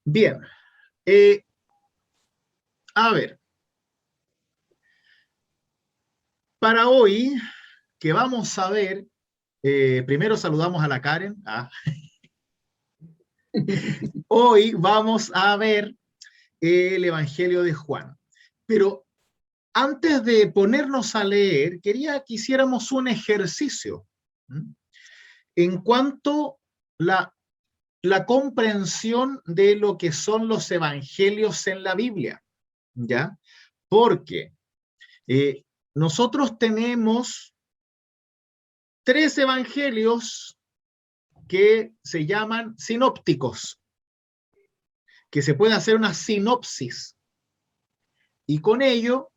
Bien, eh, a ver, para hoy que vamos a ver, primero saludamos a la Karen. Hoy vamos a ver el Evangelio de Juan. Pero antes de ponernos a leer, quería que hiciéramos un ejercicio en cuanto a la comprensión de lo que son los evangelios en la Biblia, ¿ya? Porque eh, nosotros tenemos tres evangelios que se llaman sinópticos, que se puede hacer una sinopsis, y con ello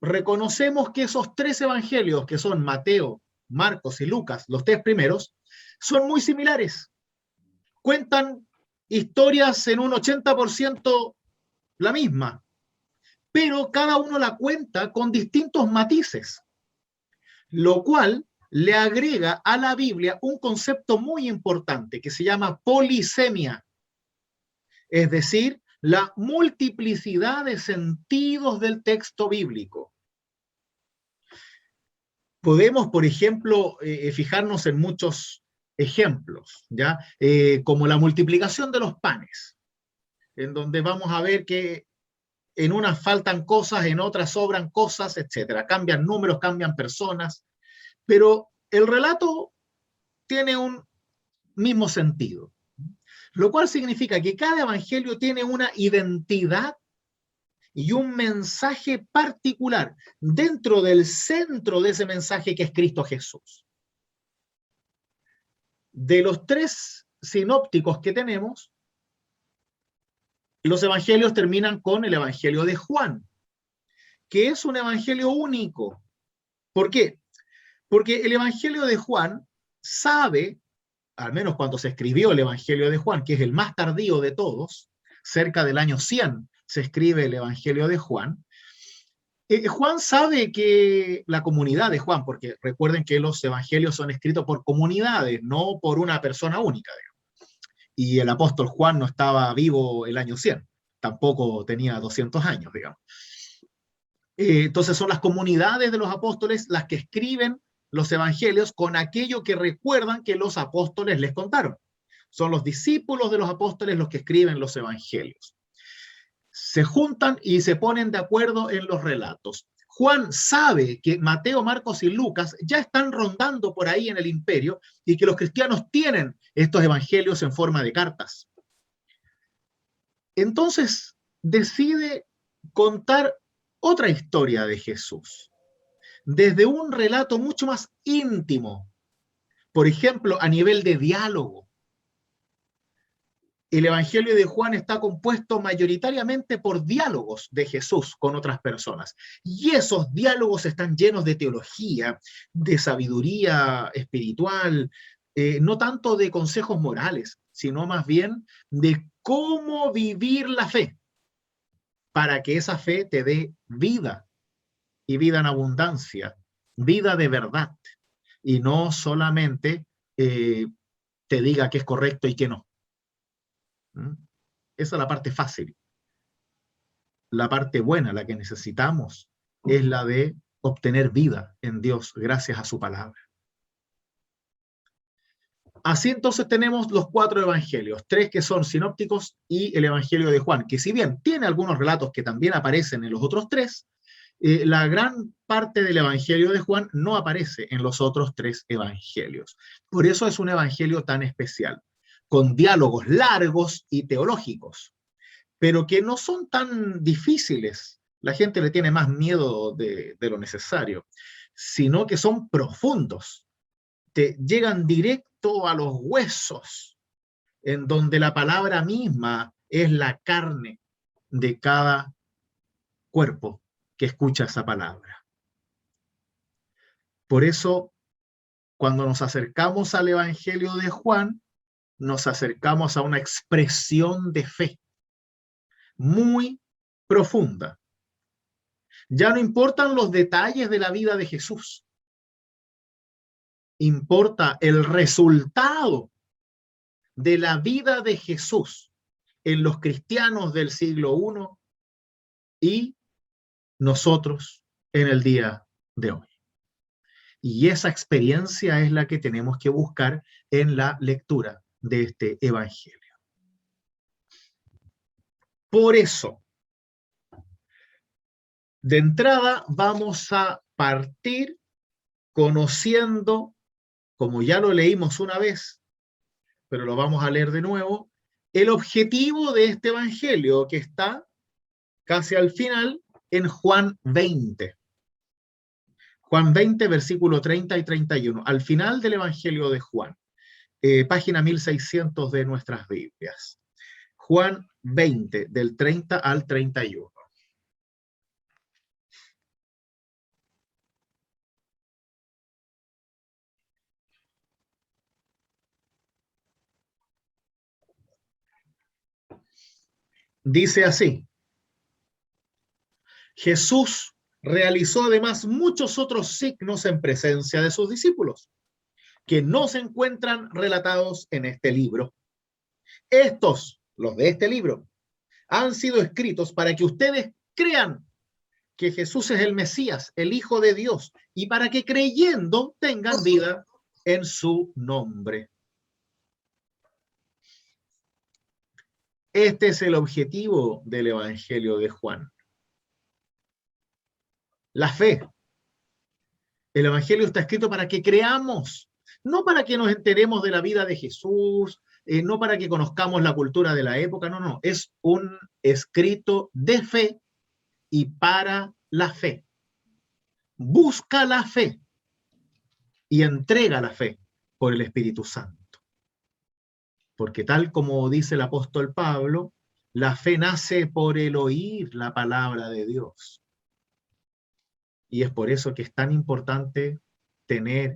reconocemos que esos tres evangelios, que son Mateo, Marcos y Lucas, los tres primeros, son muy similares. Cuentan historias en un 80% la misma, pero cada uno la cuenta con distintos matices, lo cual le agrega a la Biblia un concepto muy importante que se llama polisemia, es decir, la multiplicidad de sentidos del texto bíblico. Podemos, por ejemplo, fijarnos en muchos ejemplos, ¿ya? Como la multiplicación de los panes, en donde vamos a ver que en unas faltan cosas, en otras sobran cosas, etcétera. Cambian números, cambian personas, pero el relato tiene un mismo sentido, lo cual significa que cada evangelio tiene una identidad y un mensaje particular dentro del centro de ese mensaje que es Cristo Jesús. De los tres sinópticos que tenemos, los evangelios terminan con el evangelio de Juan, que es un evangelio único. ¿Por qué? Porque el evangelio de Juan sabe, al menos cuando se escribió el evangelio de Juan, que es el más tardío de todos, cerca del año 100 se escribe el evangelio de Juan. Juan sabe que la comunidad de Juan, porque recuerden que los evangelios son escritos por comunidades, no por una persona única, digamos. Y el apóstol Juan no estaba vivo el año 100, tampoco tenía 200 años, digamos. Entonces son las comunidades de los apóstoles las que escriben los evangelios con aquello que recuerdan que los apóstoles les contaron. Son los discípulos de los apóstoles los que escriben los evangelios. Se juntan y se ponen de acuerdo en los relatos. Juan sabe que Mateo, Marcos y Lucas ya están rondando por ahí en el imperio y que los cristianos tienen estos evangelios en forma de cartas. Entonces decide contar otra historia de Jesús, desde un relato mucho más íntimo, por ejemplo, a nivel de diálogo. El Evangelio de Juan está compuesto mayoritariamente por diálogos de Jesús con otras personas. Y esos diálogos están llenos de teología, de sabiduría espiritual, no tanto de consejos morales, sino más bien de cómo vivir la fe para que esa fe te dé vida y vida en abundancia, vida de verdad, y no solamente te diga que es correcto y que no. Esa es la parte fácil. La parte buena, la que necesitamos, es la de obtener vida en Dios gracias a su palabra. Así entonces tenemos los cuatro evangelios, tres que son sinópticos y el evangelio de Juan, que si bien tiene algunos relatos que también aparecen en los otros tres, la gran parte del evangelio de Juan no aparece en los otros tres evangelios. Por eso es un evangelio tan especial, con diálogos largos y teológicos, pero que no son tan difíciles. La gente le tiene más miedo de lo necesario, sino que son profundos, te llegan directo a los huesos, en donde la palabra misma es la carne de cada cuerpo que escucha esa palabra. Por eso, cuando nos acercamos al Evangelio de Juan, nos acercamos a una expresión de fe muy profunda. Ya no importan los detalles de la vida de Jesús, importa el resultado de la vida de Jesús en los cristianos del siglo I y nosotros en el día de hoy. Y esa experiencia es la que tenemos que buscar en la lectura de este evangelio. Por eso, de entrada vamos a partir conociendo, como ya lo leímos una vez, pero lo vamos a leer de nuevo, el objetivo de este evangelio que está casi al final en Juan 20. Juan 20, versículo 30 y 31, al final del evangelio de Juan, página 1600 de nuestras Biblias. Juan 20, del 30 al 31. Dice así: Jesús realizó además muchos otros signos en presencia de sus discípulos, que no se encuentran relatados en este libro. Estos, los de este libro, han sido escritos para que ustedes crean que Jesús es el Mesías, el Hijo de Dios, y para que creyendo tengan vida en su nombre. Este es el objetivo del Evangelio de Juan. La fe. El Evangelio está escrito para que creamos, no para que nos enteremos de la vida de Jesús, no para que conozcamos la cultura de la época, no. Es un escrito de fe y para la fe. Busca la fe y entrega la fe por el Espíritu Santo. Porque tal como dice el apóstol Pablo, la fe nace por el oír la palabra de Dios. Y es por eso que es tan importante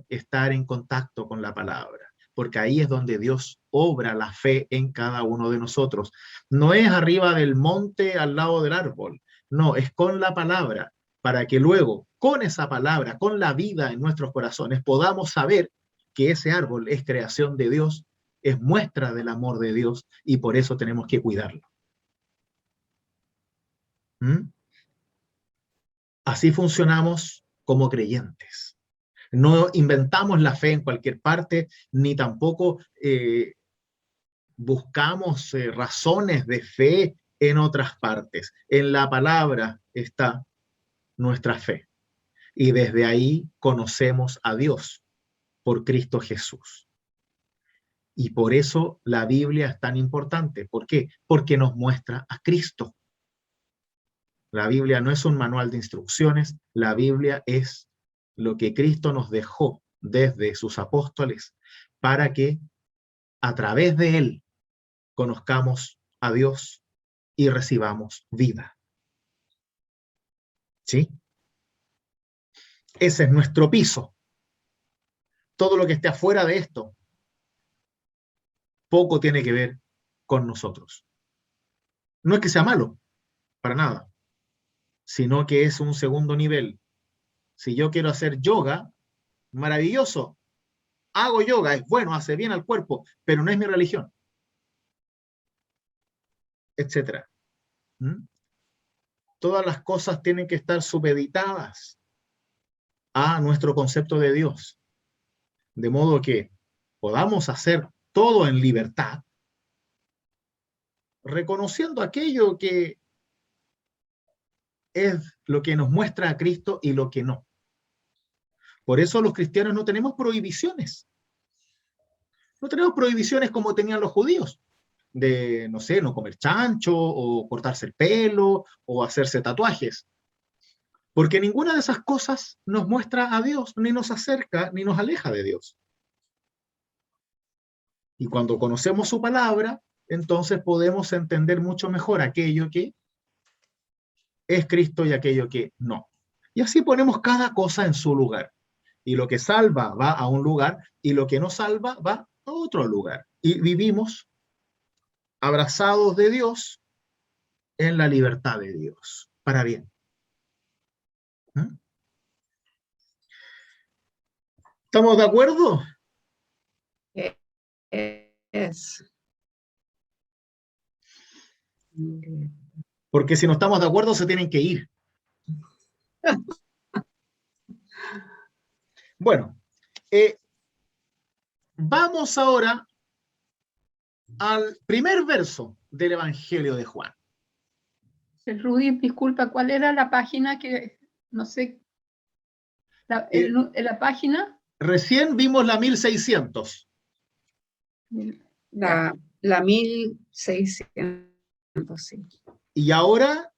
estar en contacto con la palabra, porque ahí es donde Dios obra la fe en cada uno de nosotros. No es arriba del monte al lado del árbol, no, es con la palabra, para que luego, con esa palabra, con la vida en nuestros corazones, podamos saber que ese árbol es creación de Dios, es muestra del amor de Dios, y por eso tenemos que cuidarlo. ¿Mm? Así funcionamos como creyentes. No inventamos la fe en cualquier parte, ni tampoco buscamos razones de fe en otras partes. En la palabra está nuestra fe. Y desde ahí conocemos a Dios por Cristo Jesús. Y por eso la Biblia es tan importante. ¿Por qué? Porque nos muestra a Cristo. La Biblia no es un manual de instrucciones, la Biblia es lo que Cristo nos dejó desde sus apóstoles para que a través de él conozcamos a Dios y recibamos vida. ¿Sí? Ese es nuestro piso. Todo lo que esté afuera de esto poco tiene que ver con nosotros. No es que sea malo, para nada, sino que es un segundo nivel. Si yo quiero hacer yoga, maravilloso. Hago yoga, es bueno, hace bien al cuerpo, pero no es mi religión, etcétera. ¿Mm? Todas las cosas tienen que estar supeditadas a nuestro concepto de Dios, de modo que podamos hacer todo en libertad, reconociendo aquello que es lo que nos muestra a Cristo y lo que no. Por eso los cristianos no tenemos prohibiciones. No tenemos prohibiciones como tenían los judíos, de, no sé, no comer chancho, o cortarse el pelo, o hacerse tatuajes. Porque ninguna de esas cosas nos muestra a Dios, ni nos acerca, ni nos aleja de Dios. Y cuando conocemos su palabra, entonces podemos entender mucho mejor aquello que es Cristo y aquello que no. Y así ponemos cada cosa en su lugar. Y lo que salva va a un lugar y lo que no salva va a otro lugar. Y vivimos abrazados de Dios en la libertad de Dios, para bien. ¿Mm? ¿Estamos de acuerdo? Es. Porque si no estamos de acuerdo, se tienen que ir. Bueno, vamos ahora al primer verso del Evangelio de Juan. Rudy, disculpa, ¿cuál era la página que, no sé, la página? Recién vimos la 1600. La 1600, sí. Y ahora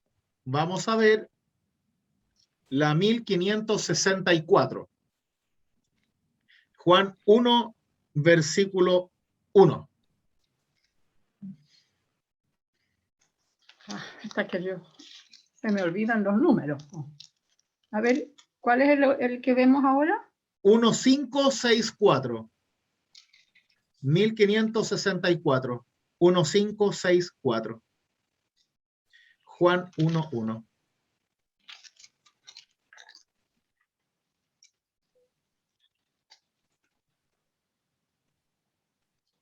vamos a ver la 1564. Juan 1, versículo 1. Hasta que se me olvidan los números. A ver, ¿cuál es el que vemos ahora? 1564. 1564. 1564. Juan 1:1.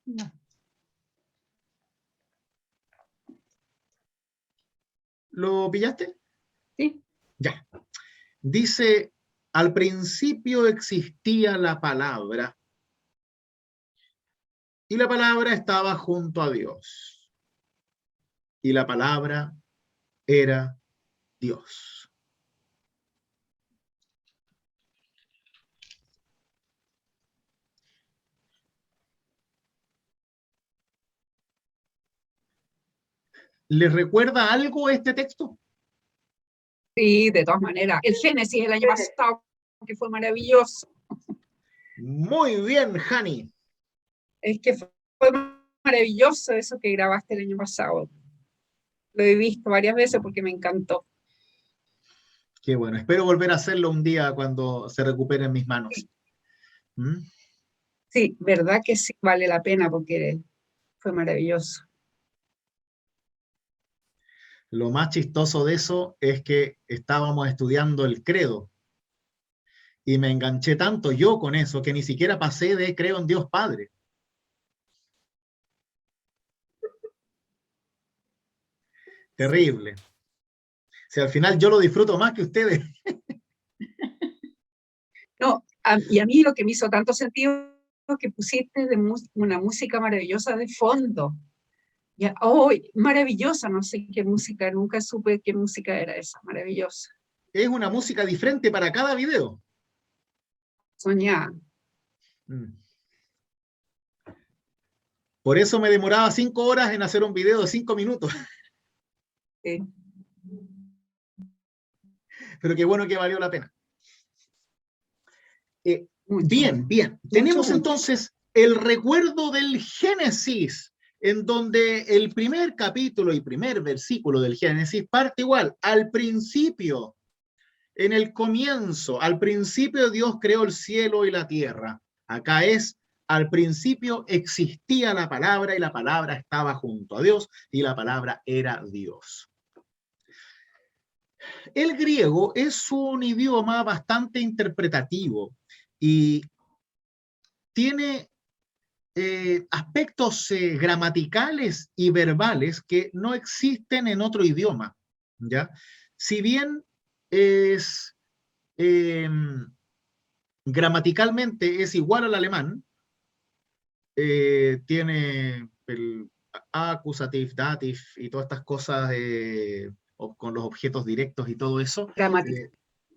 No. ¿Lo pillaste? Sí. Ya. Dice, al principio existía la palabra, y la palabra estaba junto a Dios, y la palabra era Dios. ¿Les recuerda algo este texto? Sí, de todas maneras. El Génesis el año pasado, que fue maravilloso. Muy bien, Hani. Es que fue maravilloso eso que grabaste el año pasado. Lo he visto varias veces porque me encantó. Qué bueno. Espero volver a hacerlo un día cuando se recuperen mis manos. ¿Mm? Sí, verdad que sí vale la pena porque fue maravilloso. Lo más chistoso de eso es que estábamos estudiando el credo y me enganché tanto yo con eso que ni siquiera pasé de creo en Dios Padre. Terrible. Si al final yo lo disfruto más que ustedes. No, y a mí lo que me hizo tanto sentido es que pusiste una música maravillosa de fondo. Ya, oh, maravillosa, no sé qué música, nunca supe qué música era esa, maravillosa. Es una música diferente para cada video. Soñada. Por eso me demoraba 5 horas en hacer un video de 5 minutos. Sí. Pero qué bueno que valió la pena. Mucho, bien. Tenemos entonces el recuerdo del Génesis, en donde el primer capítulo y primer versículo del Génesis parte igual, al principio, en el comienzo, al principio Dios creó el cielo y la tierra. Acá es, al principio existía la palabra y la palabra estaba junto a Dios y la palabra era Dios. El griego es un idioma bastante interpretativo y tiene aspectos gramaticales y verbales que no existen en otro idioma, ¿ya? Si bien es gramaticalmente es igual al alemán, tiene el accusative, dative y todas estas cosas con los objetos directos y todo eso.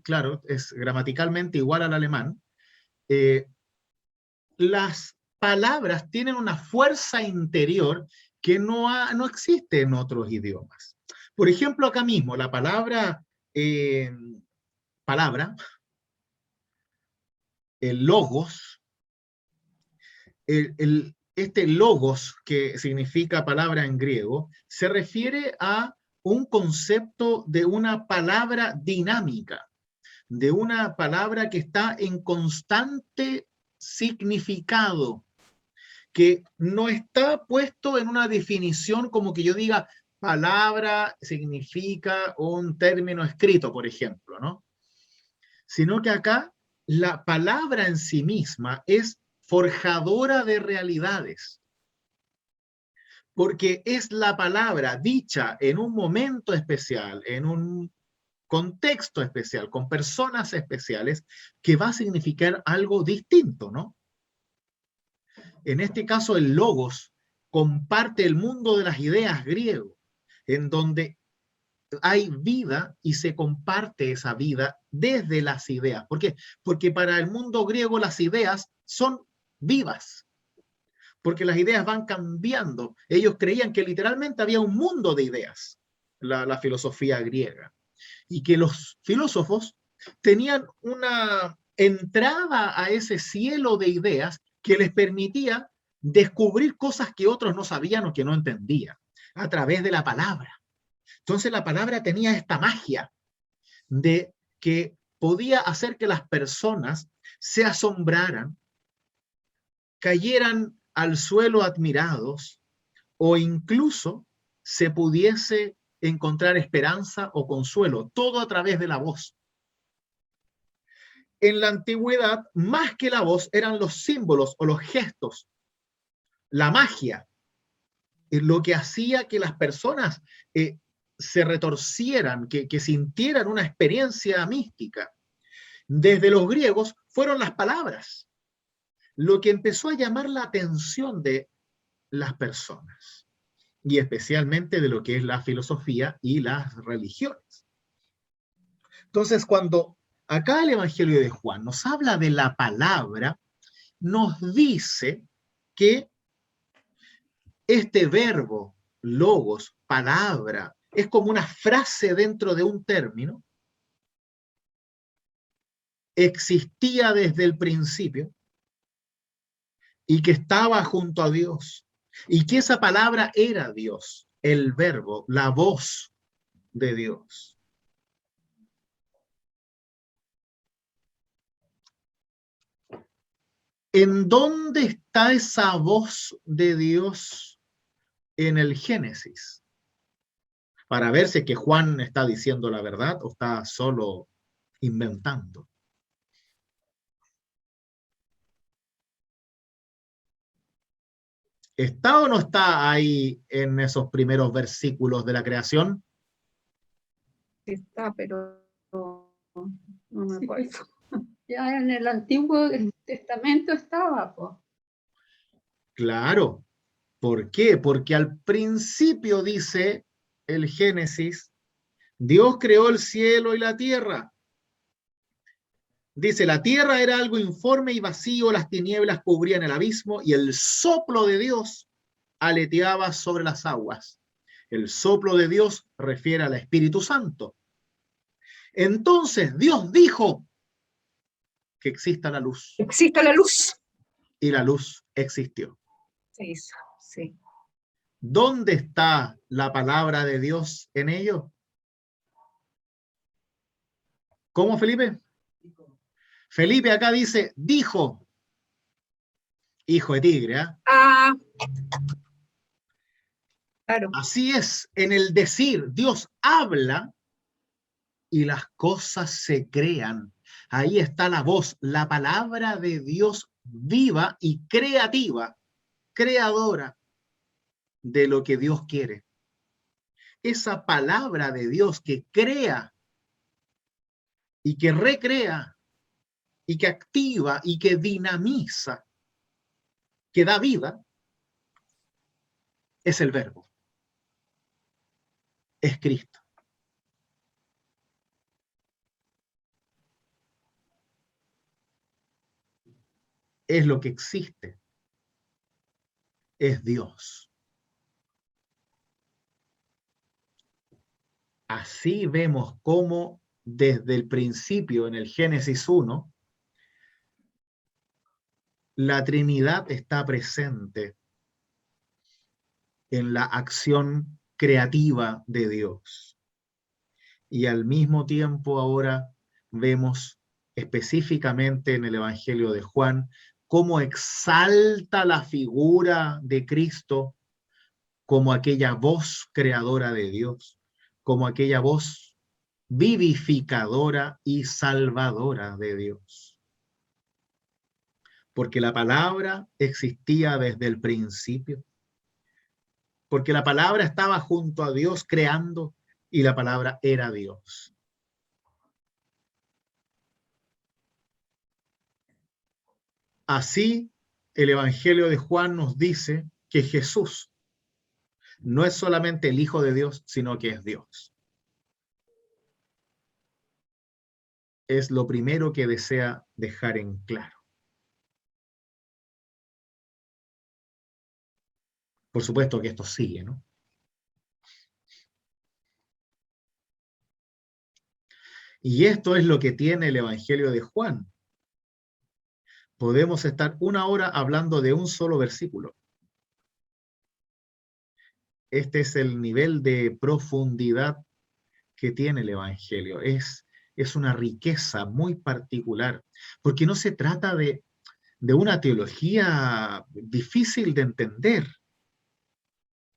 Claro, es gramaticalmente igual al alemán. Las palabras tienen una fuerza interior que no existe en otros idiomas. Por ejemplo, acá mismo, la palabra, el logos, este logos, que significa palabra en griego, se refiere a un concepto de una palabra dinámica, de una palabra que está en constante significado, que no está puesto en una definición como que yo diga palabra significa un término escrito, por ejemplo, ¿no? Sino que acá la palabra en sí misma es forjadora de realidades. porque es la palabra dicha en un momento especial, en un contexto especial, con personas especiales, que va a significar algo distinto, ¿no? En este caso, el logos comparte el mundo de las ideas griego, en donde hay vida y se comparte esa vida desde las ideas. ¿Por qué? Porque para el mundo griego las ideas son vivas, porque las ideas van cambiando. Ellos creían que literalmente había un mundo de ideas, la filosofía griega, y que los filósofos tenían una entrada a ese cielo de ideas que les permitía descubrir cosas que otros no sabían o que no entendían a través de la palabra. Entonces la palabra tenía esta magia de que podía hacer que las personas se asombraran, cayeran al suelo admirados o incluso se pudiese encontrar esperanza o consuelo, todo a través de la voz. En la antigüedad, más que la voz, eran los símbolos o los gestos, la magia, lo que hacía que las personas se retorcieran, que sintieran una experiencia mística. Desde los griegos fueron las palabras, lo que empezó a llamar la atención de las personas, y especialmente de lo que es la filosofía y las religiones. Entonces, cuando acá el Evangelio de Juan nos habla de la palabra, nos dice que este verbo, logos, palabra, es como una frase dentro de un término, existía desde el principio y que estaba junto a Dios, y que esa palabra era Dios, el verbo, la voz de Dios. ¿En dónde está esa voz de Dios en el Génesis? Para ver si es que Juan está diciendo la verdad o está solo inventando. ¿Está o no está ahí en esos primeros versículos de la creación? Está, pero no me acuerdo. Ya en el Antiguo Testamento estaba, pues. Claro. ¿Por qué? Porque al principio dice el Génesis, Dios creó el cielo y la tierra. Dice, la tierra era algo informe y vacío, las tinieblas cubrían el abismo y el soplo de Dios aleteaba sobre las aguas. El soplo de Dios refiere al Espíritu Santo. Entonces Dios dijo que exista la luz. Existe la luz. Y la luz existió. Se hizo, sí. ¿Dónde está la palabra de Dios en ello? ¿Cómo, Felipe? Felipe acá dice, dijo, hijo de tigre, ¿eh? Ah, claro. Así es, en el decir, Dios habla y las cosas se crean. Ahí está la voz, la palabra de Dios viva y creativa, creadora de lo que Dios quiere. Esa palabra de Dios que crea y que recrea y que activa y que dinamiza, que da vida, es el verbo, es Cristo. Es lo que existe, es Dios. Así vemos cómo desde el principio, en el Génesis 1, la Trinidad está presente en la acción creativa de Dios. Y al mismo tiempo ahora vemos específicamente en el Evangelio de Juan cómo exalta la figura de Cristo como aquella voz creadora de Dios, como aquella voz vivificadora y salvadora de Dios. Porque la palabra existía desde el principio, porque la palabra estaba junto a Dios creando y la palabra era Dios. Así, el Evangelio de Juan nos dice que Jesús no es solamente el Hijo de Dios, sino que es Dios. Es lo primero que desea dejar en claro. Por supuesto que esto sigue, ¿no? Y esto es lo que tiene el Evangelio de Juan. Podemos estar una hora hablando de un solo versículo. Este es el nivel de profundidad que tiene el Evangelio. Es una riqueza muy particular, porque no se trata de una teología difícil de entender,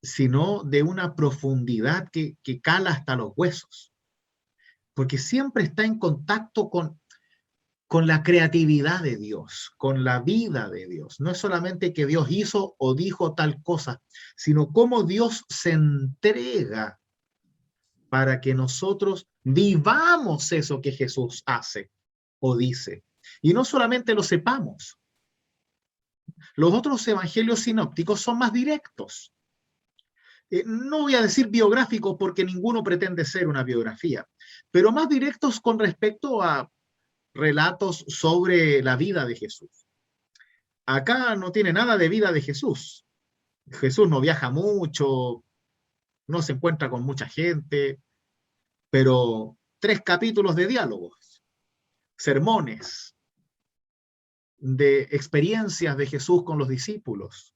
sino de una profundidad que cala hasta los huesos, porque siempre está en contacto con la creatividad de Dios, con la vida de Dios. No es solamente que Dios hizo o dijo tal cosa, sino cómo Dios se entrega para que nosotros vivamos eso que Jesús hace o dice. Y no solamente lo sepamos. Los otros evangelios sinópticos son más directos. No voy a decir biográficos porque ninguno pretende ser una biografía, pero más directos con respecto a relatos sobre la vida de Jesús. Acá no tiene nada de vida de Jesús. Jesús no viaja mucho, no se encuentra con mucha gente, pero 3 capítulos de diálogos, sermones, de experiencias de Jesús con los discípulos,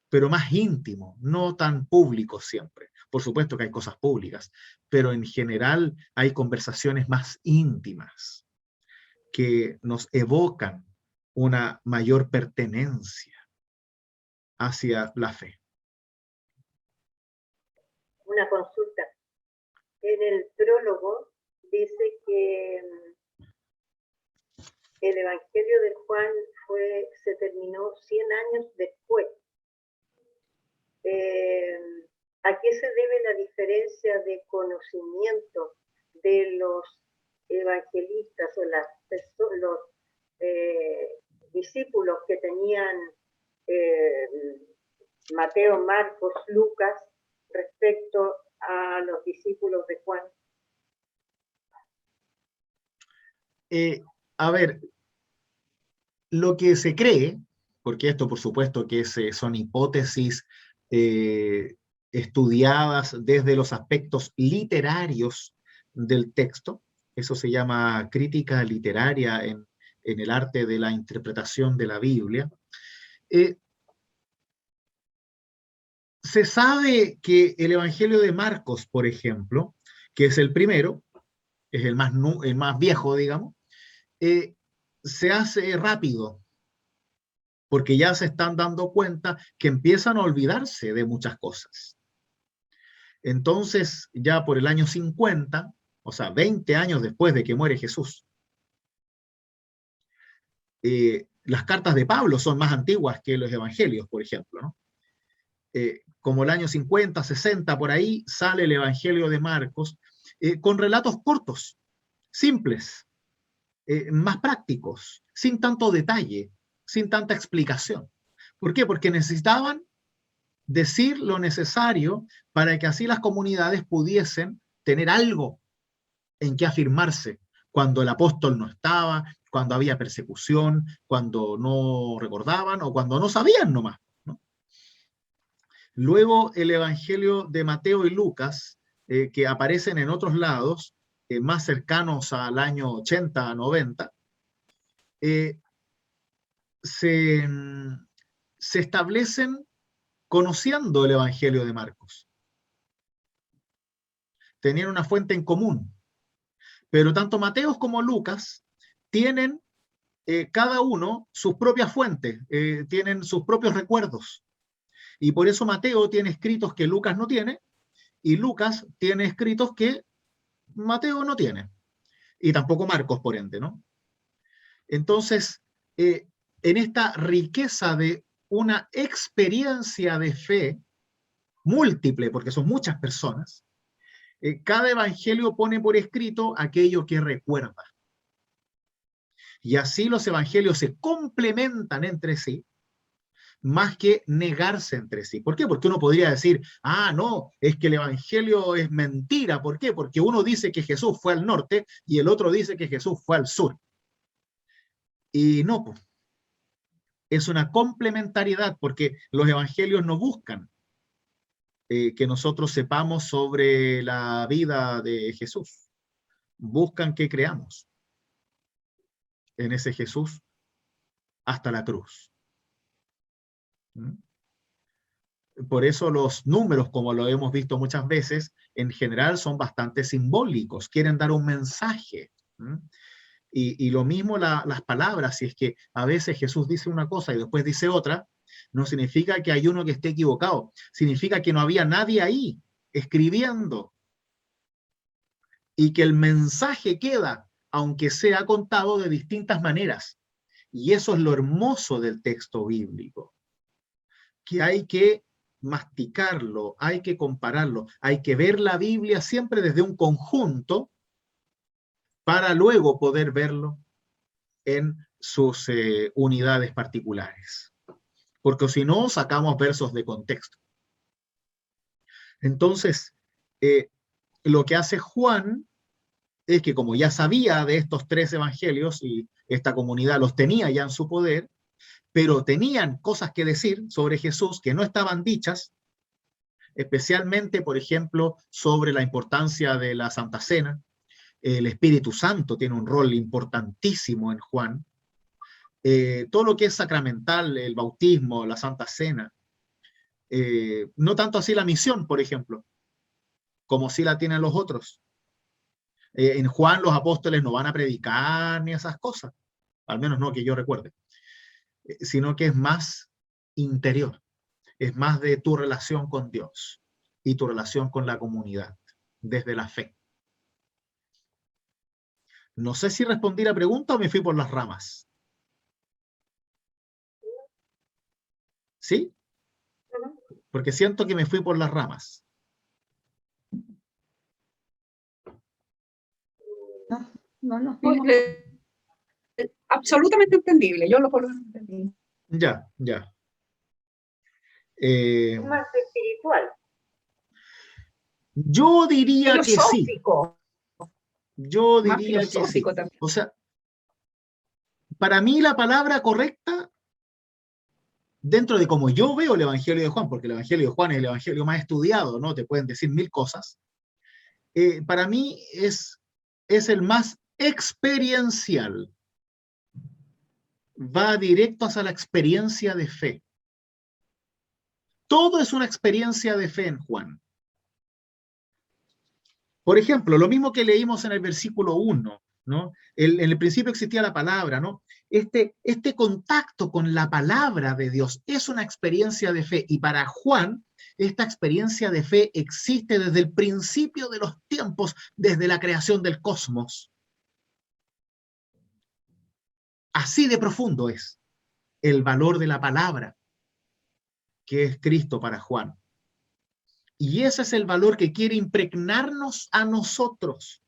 pero más íntimo, no tan público siempre. Por supuesto que hay cosas públicas, pero en general hay conversaciones más íntimas que nos evocan una mayor pertenencia hacia la fe. Una consulta. En el prólogo dice que el Evangelio de Juan se terminó 100 años después. ¿A qué se debe la diferencia de conocimiento de los evangelistas o los discípulos que tenían Mateo, Marcos, Lucas respecto a los discípulos de Juan? A ver, lo que se cree, porque esto por supuesto que son hipótesis estudiadas desde los aspectos literarios del texto, eso se llama crítica literaria en el arte de la interpretación de la Biblia. Se sabe que el Evangelio de Marcos, por ejemplo, que es el primero, es el más viejo, digamos, se hace rápido, porque ya se están dando cuenta que empiezan a olvidarse de muchas cosas. Entonces, ya por el año 50, o sea, 20 años después de que muere Jesús, las cartas de Pablo son más antiguas que los evangelios, por ejemplo, ¿no? Como el año 50, 60, por ahí, sale el Evangelio de Marcos, con relatos cortos, simples, más prácticos, sin tanto detalle, sin tanta explicación. ¿Por qué? Porque necesitaban decir lo necesario para que así las comunidades pudiesen tener algo en que afirmarse cuando el apóstol no estaba, cuando había persecución, cuando no recordaban o cuando no sabían nomás, ¿no? Luego el Evangelio de Mateo y Lucas, que aparecen en otros lados, más cercanos al año 80, 90, se establecen conociendo el Evangelio de Marcos. Tenían una fuente en común, pero tanto Mateo como Lucas tienen cada uno sus propias fuentes, tienen sus propios recuerdos. Y por eso Mateo tiene escritos que Lucas no tiene, y Lucas tiene escritos que Mateo no tiene, y tampoco Marcos, por ende, ¿no? Entonces, en esta riqueza de una experiencia de fe múltiple, porque son muchas personas, cada evangelio pone por escrito aquello que recuerda. Y así los evangelios se complementan entre sí, más que negarse entre sí. ¿Por qué? Porque uno podría decir, ah, no, es que el evangelio es mentira. ¿Por qué? Porque uno dice que Jesús fue al norte y el otro dice que Jesús fue al sur. Y no, pues, es una complementariedad, porque los evangelios no buscan que nosotros sepamos sobre la vida de Jesús. Buscan que creamos en ese Jesús hasta la cruz. ¿Mm? Por eso los números, como lo hemos visto muchas veces, en general son bastante simbólicos, quieren dar un mensaje. ¿Mm? Y lo mismo las palabras, si es que a veces Jesús dice una cosa y después dice otra, no significa que hay uno que esté equivocado, significa que no había nadie ahí escribiendo y que el mensaje queda, aunque sea contado de distintas maneras. Y eso es lo hermoso del texto bíblico, que hay que masticarlo, hay que compararlo, hay que ver la Biblia siempre desde un conjunto para luego poder verlo en sus unidades particulares. Porque si no, sacamos versos de contexto. Entonces, lo que hace Juan es que como ya sabía de estos 3 evangelios y esta comunidad los tenía ya en su poder, pero tenían cosas que decir sobre Jesús que no estaban dichas, especialmente, por ejemplo, sobre la importancia de la Santa Cena. El Espíritu Santo tiene un rol importantísimo en Juan. Todo lo que es sacramental, el bautismo, la Santa Cena, no tanto así la misión, por ejemplo, como sí la tienen los otros. En Juan los apóstoles no van a predicar ni esas cosas, al menos no que yo recuerde, sino que es más interior, es más de tu relación con Dios y tu relación con la comunidad, desde la fe. No sé si respondí la pregunta o me fui por las ramas. ¿Sí? Porque siento que me fui por las ramas. No, Absolutamente entendible, yo lo por lo menos entendí. Ya. Es más espiritual. Yo diría que sí. Filosófico. Yo Más diría que sí. filosófico también. O sea, para mí la palabra correcta, dentro de como yo veo el Evangelio de Juan, porque el Evangelio de Juan es el Evangelio más estudiado, ¿no? Te pueden decir 1000 cosas. Para mí es el más experiencial. Va directo hacia la experiencia de fe. Todo es una experiencia de fe en Juan. Por ejemplo, lo mismo que leímos en el versículo 1, ¿no? En el principio existía la palabra, ¿no? Este contacto con la palabra de Dios es una experiencia de fe, y para Juan, esta experiencia de fe existe desde el principio de los tiempos, desde la creación del cosmos. Así de profundo es el valor de la palabra que es Cristo para Juan. Y ese es el valor que quiere impregnarnos a nosotros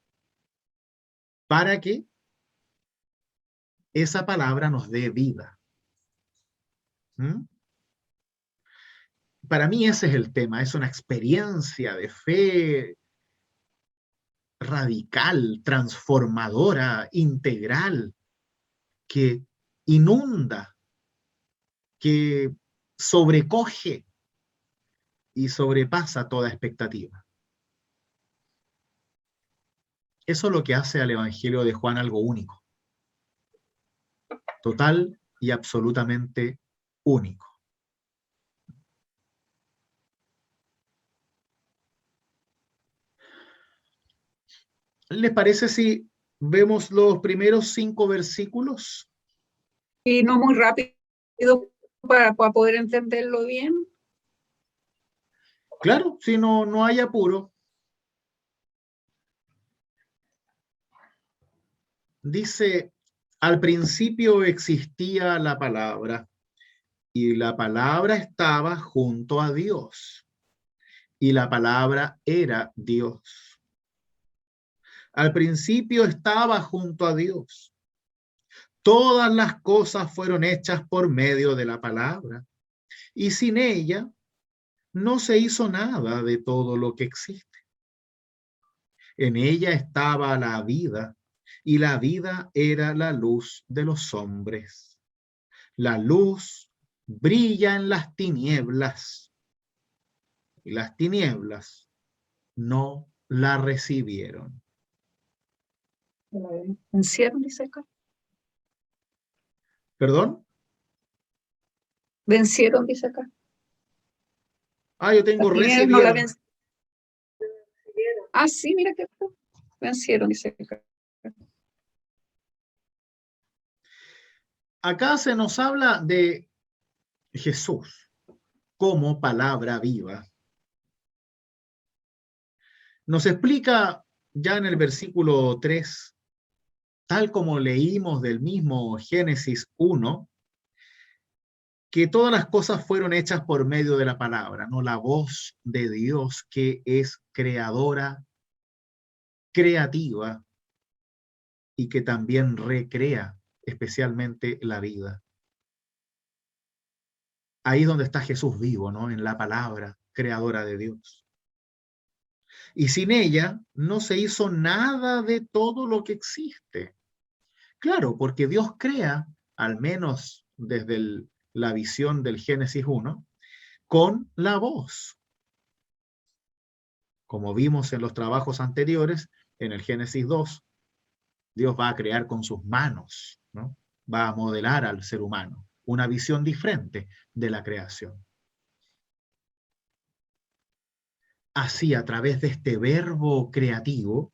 para que esa palabra nos dé vida. ¿Mm? Para mí ese es el tema, es una experiencia de fe radical, transformadora, integral, que inunda, que sobrecoge y sobrepasa toda expectativa. Eso es lo que hace al Evangelio de Juan algo único. Total y absolutamente único. ¿Les parece si vemos los primeros 5 versículos? Y no muy rápido para poder entenderlo bien. Claro, si no hay apuro. Dice, al principio existía la palabra, y la palabra estaba junto a Dios, y la palabra era Dios. Al principio estaba junto a Dios. Todas las cosas fueron hechas por medio de la palabra, y sin ella no se hizo nada de todo lo que existe. En ella estaba la vida, y la vida era la luz de los hombres. La luz brilla en las tinieblas, y las tinieblas no la recibieron. ¿Vencieron, dice acá? ¿Perdón? ¿Vencieron, dice acá? Yo tengo Las tinieblas no la recibieron. vencieron. Ah, sí, mira que vencieron, dice acá. Acá se nos habla de Jesús como palabra viva. Nos explica ya en el versículo 3, tal como leímos del mismo Génesis 1, que todas las cosas fueron hechas por medio de la palabra, no la voz de Dios que es creadora, creativa y que también recrea especialmente la vida. Ahí donde está Jesús vivo, ¿no? En la palabra creadora de Dios. Y sin ella no se hizo nada de todo lo que existe. Claro, porque Dios crea, al menos desde la visión del Génesis 1, con la voz. Como vimos en los trabajos anteriores, en el Génesis 2, Dios va a crear con sus manos, ¿no? Va a modelar al ser humano, una visión diferente de la creación. Así, a través de este verbo creativo,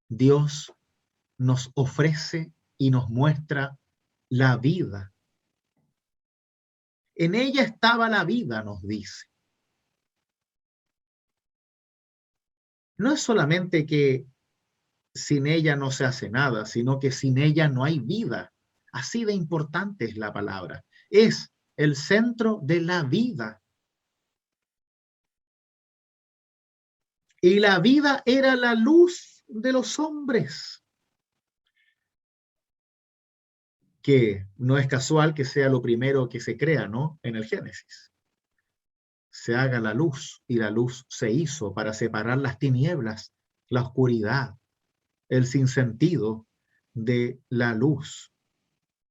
Dios nos ofrece y nos muestra la vida. En ella estaba la vida, nos dice. No es solamente que sin ella no se hace nada, sino que sin ella no hay vida. Así de importante es la palabra. Es el centro de la vida. Y la vida era la luz de los hombres. Que no es casual que sea lo primero que se crea, ¿no? En el Génesis. Se haga la luz, y la luz se hizo para separar las tinieblas, la oscuridad, el sinsentido de la luz,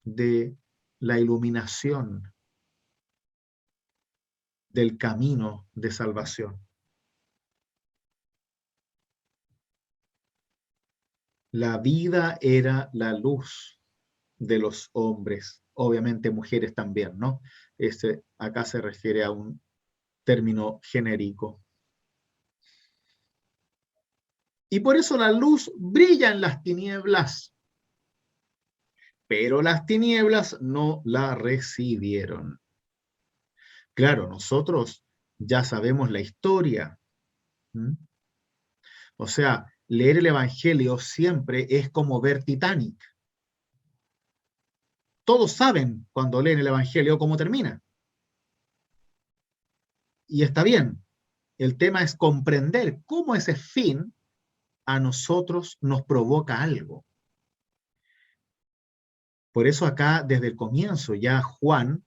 de la iluminación, del camino de salvación. La vida era la luz de los hombres, obviamente mujeres también, ¿no? Acá se refiere a un término genérico. Y por eso la luz brilla en las tinieblas, pero las tinieblas no la recibieron. Claro, nosotros ya sabemos la historia. O sea, leer el Evangelio siempre es como ver Titanic. Todos saben cuando leen el Evangelio cómo termina. Y está bien. El tema es comprender cómo ese fin a nosotros nos provoca algo. Por eso acá, desde el comienzo, ya Juan,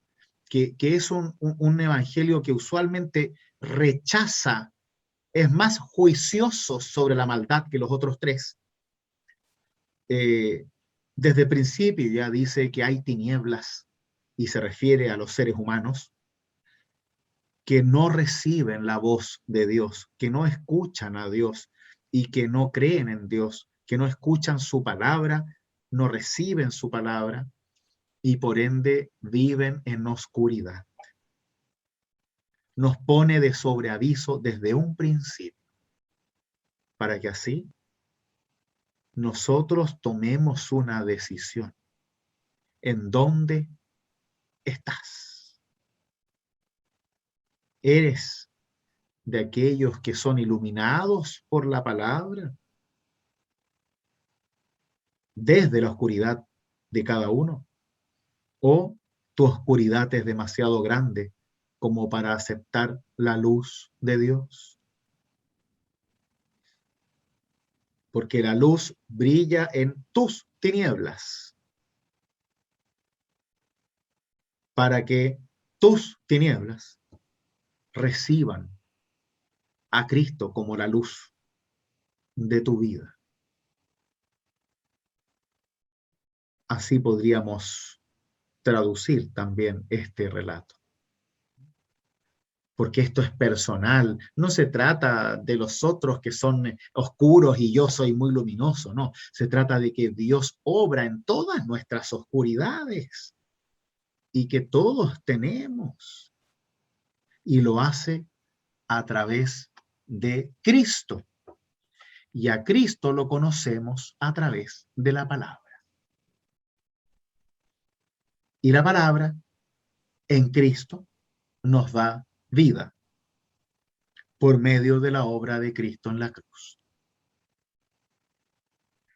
que es un evangelio que usualmente rechaza, es más juicioso sobre la maldad que los otros tres. Desde el principio ya dice que hay tinieblas, y se refiere a los seres humanos, que no reciben la voz de Dios, que no escuchan a Dios y que no creen en Dios, que no escuchan su palabra, no reciben su palabra y por ende viven en oscuridad. Nos pone de sobreaviso desde un principio, para que así nosotros tomemos una decisión. ¿En dónde estás? ¿Eres de aquellos que son iluminados por la palabra desde la oscuridad de cada uno? ¿O tu oscuridad es demasiado grande como para aceptar la luz de Dios? Porque la luz brilla en tus tinieblas, para que tus tinieblas reciban a Cristo como la luz de tu vida. Así podríamos traducir también este relato. Porque esto es personal, no se trata de los otros que son oscuros y yo soy muy luminoso, no, se trata de que Dios obra en todas nuestras oscuridades y que todos tenemos, y lo hace a través de Cristo. Y a Cristo lo conocemos a través de la palabra. Y la palabra en Cristo nos da vida por medio de la obra de Cristo en la cruz.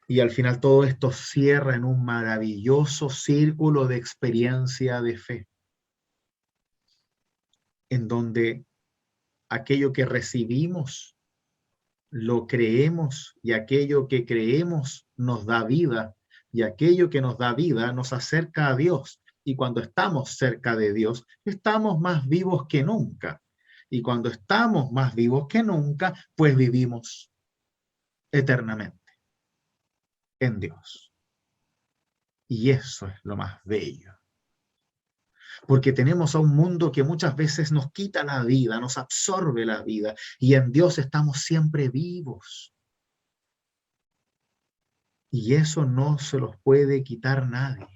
Y al final todo esto cierra en un maravilloso círculo de experiencia de fe, en donde aquello que recibimos lo creemos, y aquello que creemos nos da vida, y aquello que nos da vida nos acerca a Dios. Y cuando estamos cerca de Dios, estamos más vivos que nunca. Y cuando estamos más vivos que nunca, pues vivimos eternamente en Dios. Y eso es lo más bello. Porque tenemos a un mundo que muchas veces nos quita la vida, nos absorbe la vida, y en Dios estamos siempre vivos. Y eso no se los puede quitar nadie.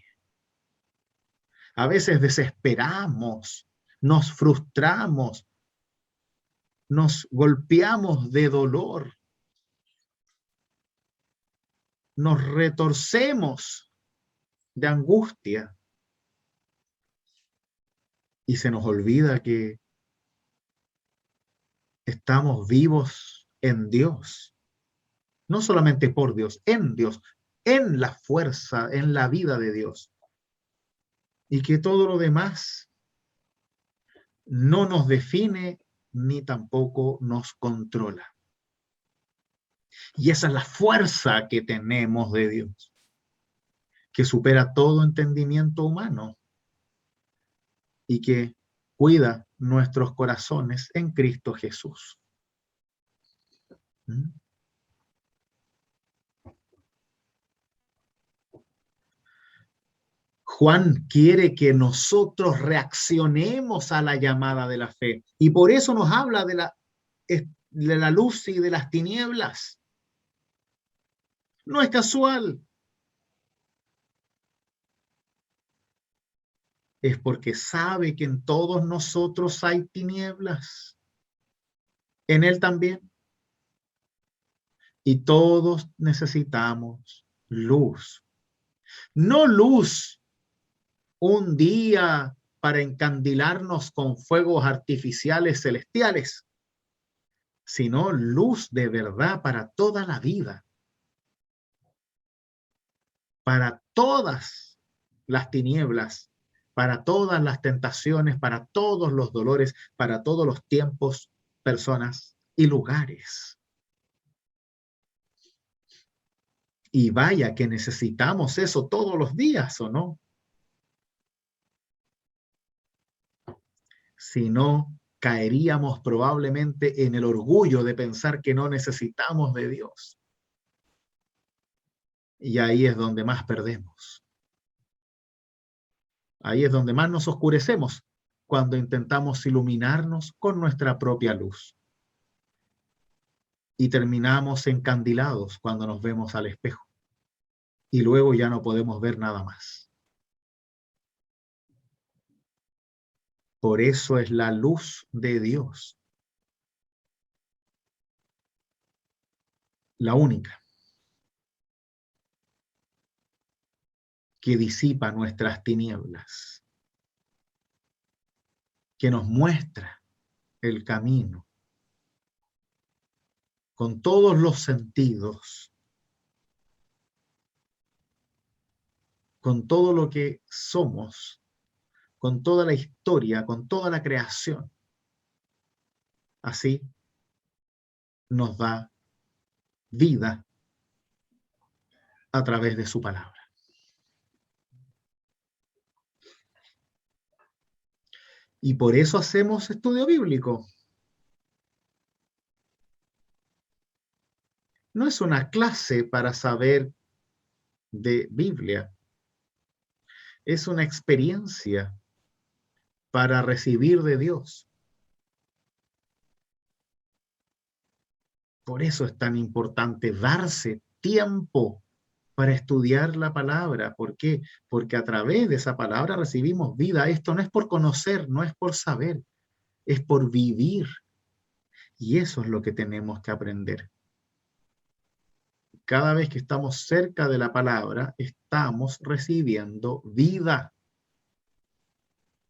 A veces desesperamos, nos frustramos, nos golpeamos de dolor, nos retorcemos de angustia y se nos olvida que estamos vivos en Dios. No solamente por Dios, en la fuerza, en la vida de Dios. Y que todo lo demás no nos define ni tampoco nos controla. Y esa es la fuerza que tenemos de Dios, que supera todo entendimiento humano y que cuida nuestros corazones en Cristo Jesús. ¿Mm? Juan quiere que nosotros reaccionemos a la llamada de la fe, y por eso nos habla de la luz y de las tinieblas. No es casual. Es porque sabe que en todos nosotros hay tinieblas. En él también. Y todos necesitamos luz. No luz un día para encandilarnos con fuegos artificiales celestiales, sino luz de verdad para toda la vida, para todas las tinieblas, para todas las tentaciones, para todos los dolores, para todos los tiempos, personas y lugares. Y vaya que necesitamos eso todos los días, ¿o no? Si no, caeríamos probablemente en el orgullo de pensar que no necesitamos de Dios. Y ahí es donde más perdemos. Ahí es donde más nos oscurecemos, cuando intentamos iluminarnos con nuestra propia luz. Y terminamos encandilados cuando nos vemos al espejo. Y luego ya no podemos ver nada más. Por eso es la luz de Dios, la única, que disipa nuestras tinieblas, que nos muestra el camino con todos los sentidos, con todo lo que somos, con toda la historia, con toda la creación. Así nos da vida a través de su palabra. Y por eso hacemos estudio bíblico. No es una clase para saber de Biblia. Es una experiencia para recibir de Dios. Por eso es tan importante darse tiempo para estudiar la palabra. ¿Por qué? Porque a través de esa palabra recibimos vida. Esto no es por conocer, no es por saber, es por vivir. Y eso es lo que tenemos que aprender. Cada vez que estamos cerca de la palabra, estamos recibiendo vida.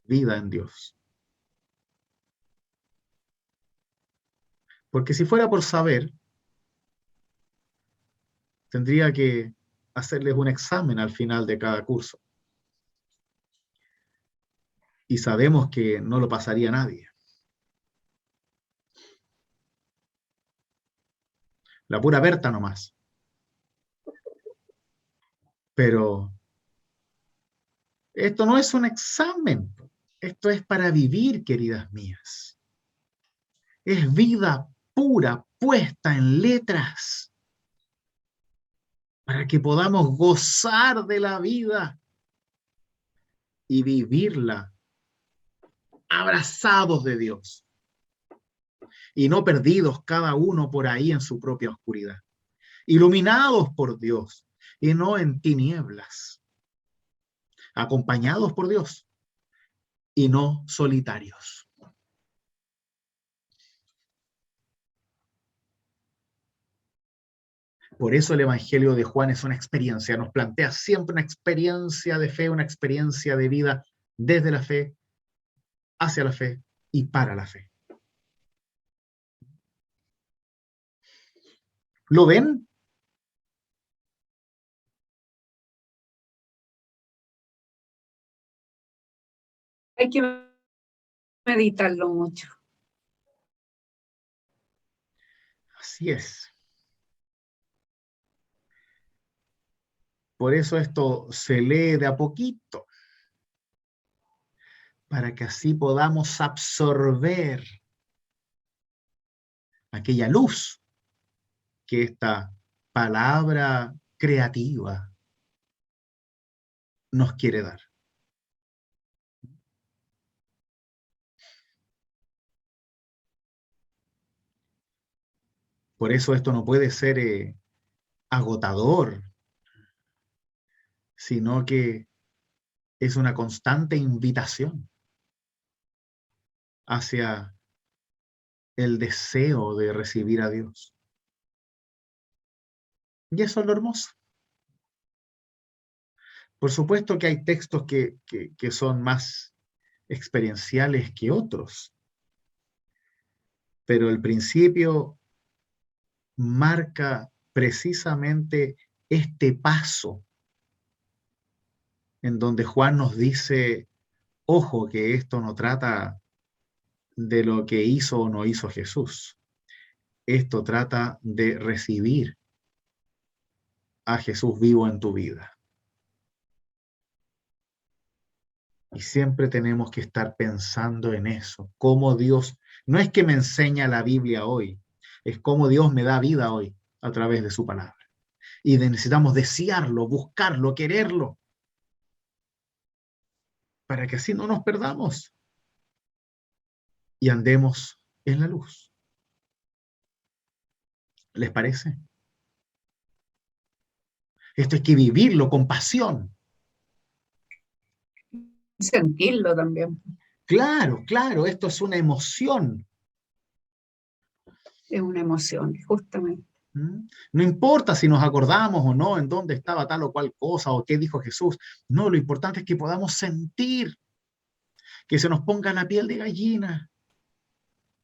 Vida en Dios. Porque si fuera por saber, tendría que hacerles un examen al final de cada curso. Y sabemos que no lo pasaría nadie. La pura Berta nomás. Pero esto no es un examen. Esto es para vivir, queridas mías. Es vida pura, puesta en letras. Para que podamos gozar de la vida y vivirla abrazados de Dios. Y no perdidos cada uno por ahí en su propia oscuridad. Iluminados por Dios y no en tinieblas. Acompañados por Dios y no solitarios. Por eso el Evangelio de Juan es una experiencia, nos plantea siempre una experiencia de fe, una experiencia de vida desde la fe, hacia la fe y para la fe. ¿Lo ven? Hay que meditarlo mucho. Así es. Por eso esto se lee de a poquito, para que así podamos absorber aquella luz que esta palabra creativa nos quiere dar. Por eso esto no puede ser agotador, sino que es una constante invitación hacia el deseo de recibir a Dios. Y eso es lo hermoso. Por supuesto que hay textos que son más experienciales que otros, pero el principio marca precisamente este paso en donde Juan nos dice, ojo, que esto no trata de lo que hizo o no hizo Jesús. Esto trata de recibir a Jesús vivo en tu vida. Y siempre tenemos que estar pensando en eso, cómo Dios, no es que me enseña la Biblia hoy, es cómo Dios me da vida hoy a través de su palabra. Y necesitamos desearlo, buscarlo, quererlo, para que así no nos perdamos y andemos en la luz. ¿Les parece? Esto hay que vivirlo con pasión. Sentirlo también. Claro, claro, esto es una emoción. Es una emoción, justamente. No importa si nos acordamos o no en dónde estaba tal o cual cosa o qué dijo Jesús. No, lo importante es que podamos sentir, que se nos ponga la piel de gallina.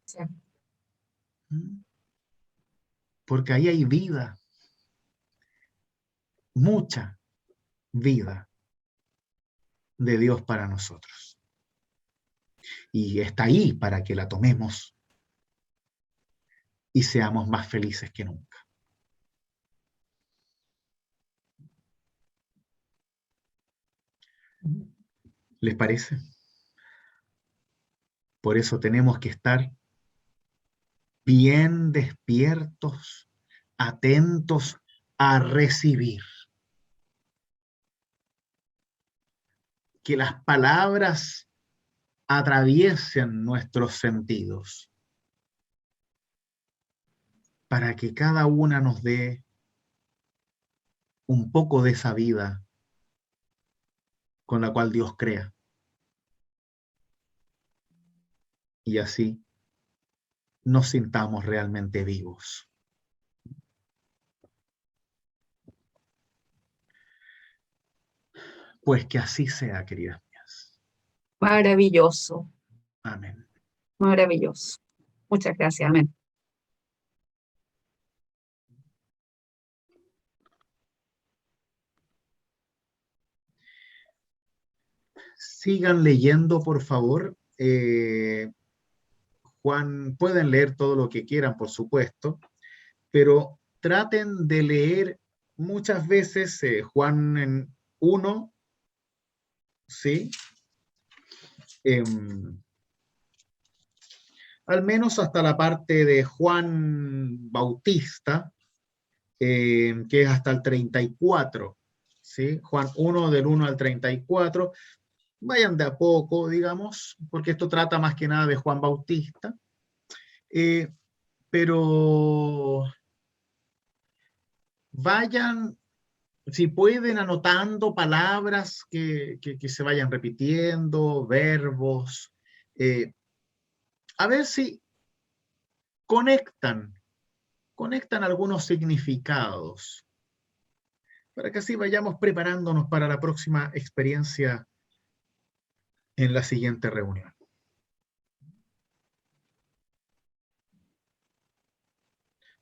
Sí. Porque ahí hay vida, mucha vida de Dios para nosotros. y está ahí para que la tomemos y seamos más felices que nunca. ¿Les parece? Por eso tenemos que estar bien despiertos, atentos a recibir. Que las palabras atraviesen nuestros sentidos para que cada una nos dé un poco de esa vida con la cual Dios crea. Y así nos sintamos realmente vivos. Pues que así sea, queridas mías. Maravilloso, Amén. maravilloso. Muchas gracias, amén. Sigan leyendo, por favor. Juan, pueden leer todo lo que quieran, por supuesto, pero traten de leer muchas veces Juan en 1, ¿sí? Al menos hasta la parte de Juan Bautista, que es hasta el 34, ¿sí? Juan 1 del 1 al 34. Vayan de a poco, digamos, porque esto trata más que nada de Juan Bautista. Pero vayan, si pueden, anotando palabras que se vayan repitiendo, verbos, a ver si conectan algunos significados, para que así vayamos preparándonos para la próxima experiencia en la siguiente reunión.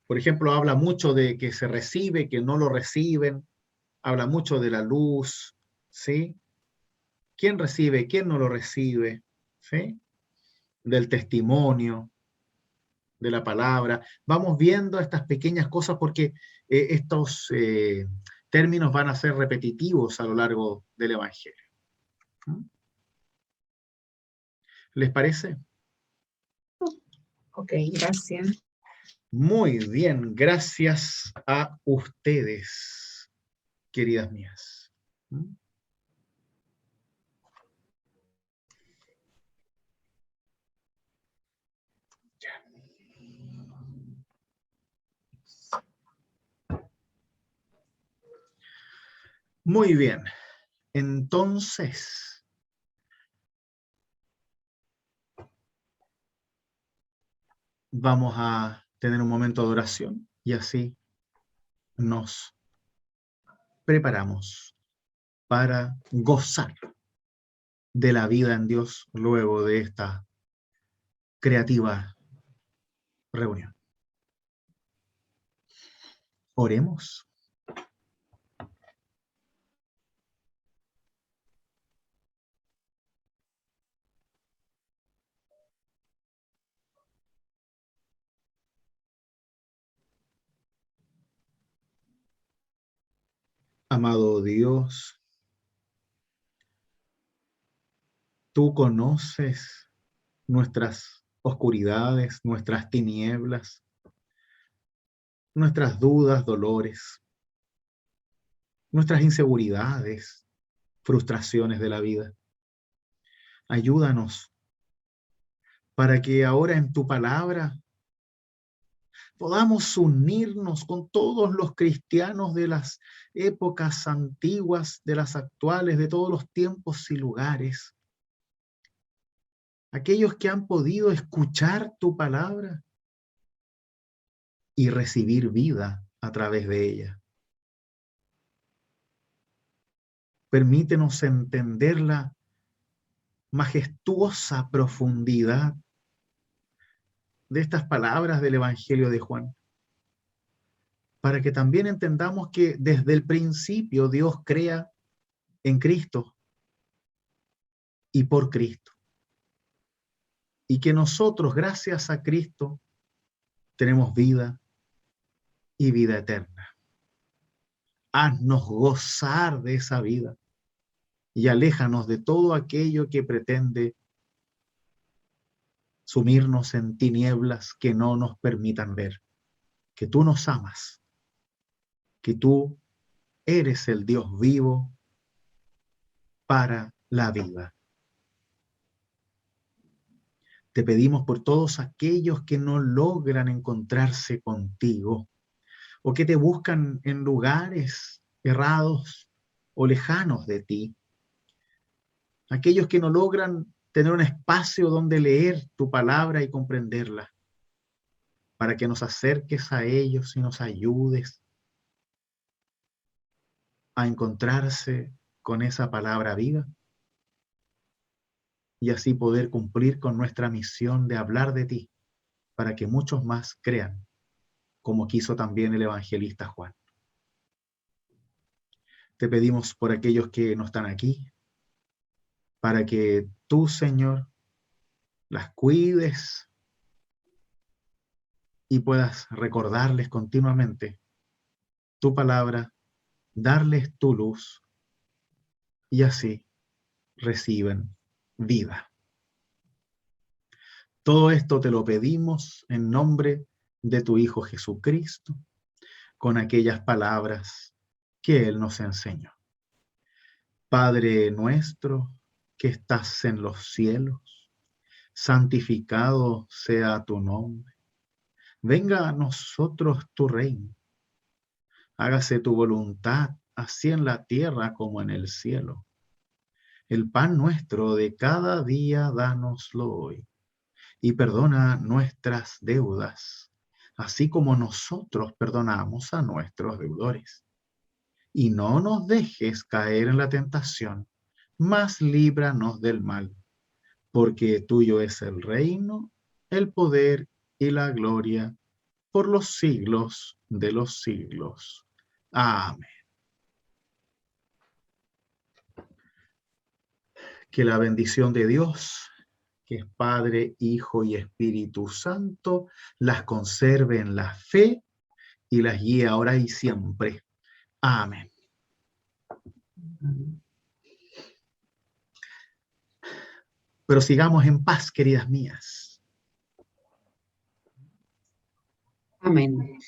Por ejemplo, habla mucho de que se recibe, que no lo reciben, habla mucho de la luz, ¿sí? ¿Quién recibe, quién no lo recibe? ¿Sí? Del testimonio, de la palabra. Vamos viendo estas pequeñas cosas porque estos términos van a ser repetitivos a lo largo del Evangelio. ¿Mm? ¿Les parece? Ok, gracias. Muy bien, gracias a ustedes, queridas mías. ¿Mm? Muy bien, entonces vamos a tener un momento de oración y así nos preparamos para gozar de la vida en Dios luego de esta creativa reunión. Oremos. Amado Dios, tú conoces nuestras oscuridades, nuestras tinieblas, nuestras dudas, dolores, nuestras inseguridades, frustraciones de la vida. Ayúdanos para que ahora en tu palabra podamos unirnos con todos los cristianos de las épocas antiguas, de las actuales, de todos los tiempos y lugares. Aquellos que han podido escuchar tu palabra y recibir vida a través de ella. Permítenos entender la majestuosa profundidad de estas palabras del Evangelio de Juan, para que también entendamos que desde el principio Dios crea en Cristo y por Cristo. y que nosotros, gracias a Cristo, tenemos vida y vida eterna. Haznos gozar de esa vida y aléjanos de todo aquello que pretende sumirnos en tinieblas que no nos permitan ver que tú nos amas, que tú eres el Dios vivo para la vida. Te pedimos por todos aquellos que no logran encontrarse contigo o que te buscan en lugares errados o lejanos de ti. Aquellos que no logran tener un espacio donde leer tu palabra y comprenderla, para que nos acerques a ellos y nos ayudes a encontrarse con esa palabra viva y así poder cumplir con nuestra misión de hablar de ti, para que muchos más crean, como quiso también el evangelista Juan. Te pedimos por aquellos que no están aquí, para que tú, Señor, las cuides y puedas recordarles continuamente tu palabra, darles tu luz y así reciben vida. Todo esto te lo pedimos en nombre de tu Hijo Jesucristo, con aquellas palabras que Él nos enseñó. Padre nuestro que estás en los cielos, santificado sea tu nombre. Venga a nosotros tu reino. Hágase tu voluntad, así en la tierra como en el cielo. El pan nuestro de cada día dánoslo hoy. Y perdona nuestras deudas, así como nosotros perdonamos a nuestros deudores. Y no nos dejes caer en la tentación, mas líbranos del mal, porque tuyo es el reino, el poder y la gloria, por los siglos de los siglos. Amén. Que la bendición de Dios, que es Padre, Hijo y Espíritu Santo, las conserve en la fe y las guíe ahora y siempre. Amén. Pero sigamos en paz, queridas mías. Amén.